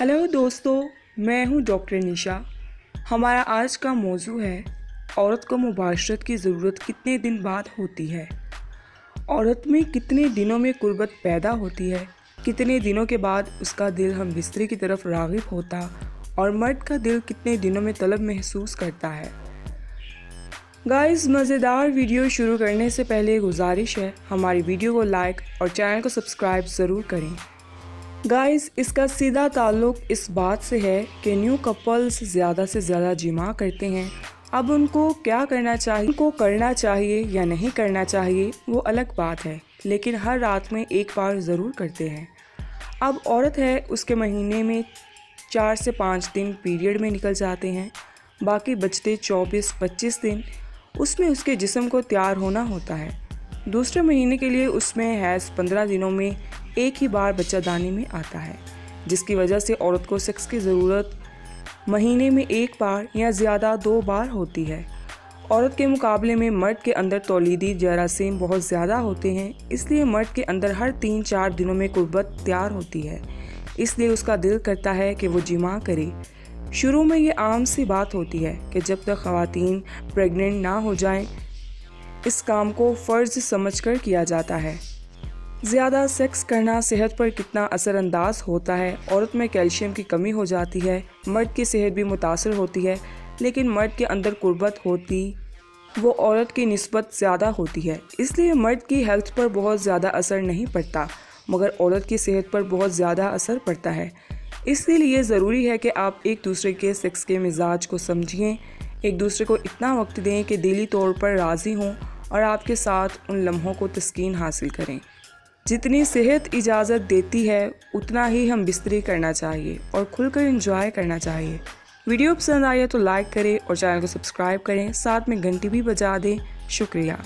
Hello दोस्तों, मैं हूं डॉक्टर निशा। हमारा आज का मौजू है औरत को मुबाशरत की ज़रूरत कितने दिन बाद होती है। औरत में कितने दिनों में कुर्बत पैदा होती है, कितने दिनों के बाद उसका दिल हम बिस्तरे की तरफ राग़िब होता और मर्द का दिल कितने दिनों में तलब महसूस करता है। गाइस, मज़ेदार वीडियो शुरू करने से पहले गुजारिश है, हमारी वीडियो को लाइक और चैनल को सब्सक्राइब ज़रूर करें। गाइस, इसका सीधा ताल्लुक इस बात से है कि न्यू कपल्स ज़्यादा से ज़्यादा जिमा करते हैं। अब उनको क्या करना चाहिए, उनको करना चाहिए या नहीं करना चाहिए वो अलग बात है, लेकिन हर रात में एक बार ज़रूर करते हैं। अब औरत है, उसके महीने में 4 से 5 दिन पीरियड में निकल जाते हैं, बाकी बचते 24-25 दिन उसमें उसके जिस्म को तैयार होना होता है। दूसरे महीने के लिए उसमें हैज़ 15 दिनों में एक ही बार बच्चादानी में आता है, जिसकी वजह से औरत को सेक्स की ज़रूरत महीने में एक बार या ज़्यादा 2 बार होती है। औरत के मुकाबले में मर्द के अंदर तौलीदी जरासीम बहुत ज़्यादा होते हैं, इसलिए मर्द के अंदर हर 3-4 दिनों में कुर्बत तैयार होती है, इसलिए उसका दिल करता है कि वो जिमा करे। शुरू में ये आम सी बात होती है कि जब तक ख़वातीन प्रेग्नेंट ना हो जाएं, इस काम को फ़र्ज़ समझकर किया जाता है। ज़्यादा सेक्स करना सेहत पर कितना असरअंदाज होता है। औरत में कैल्शियम की कमी हो जाती है, मर्द की सेहत भी मुतासर होती है, लेकिन मर्द के अंदर कुर्बत होती वो औरत की निस्बत ज़्यादा होती है, इसलिए मर्द की हेल्थ पर बहुत ज़्यादा असर नहीं पड़ता, मगर औरत की सेहत पर बहुत ज़्यादा असर पड़ता है। इसलिए ज़रूरी है कि आप एक दूसरे के सेक्स के मिजाज को समझें, एक दूसरे को इतना वक्त दें कि दिली तौर पर राज़ी हों और आपके साथ उन लम्हों को तस्कीन हासिल करें। जितनी सेहत इजाज़त देती है उतना ही हम बिस्तरी करना चाहिए और खुलकर एंजॉय करना चाहिए। वीडियो पसंद आए तो लाइक करें और चैनल को सब्सक्राइब करें, साथ में घंटी भी बजा दें। शुक्रिया।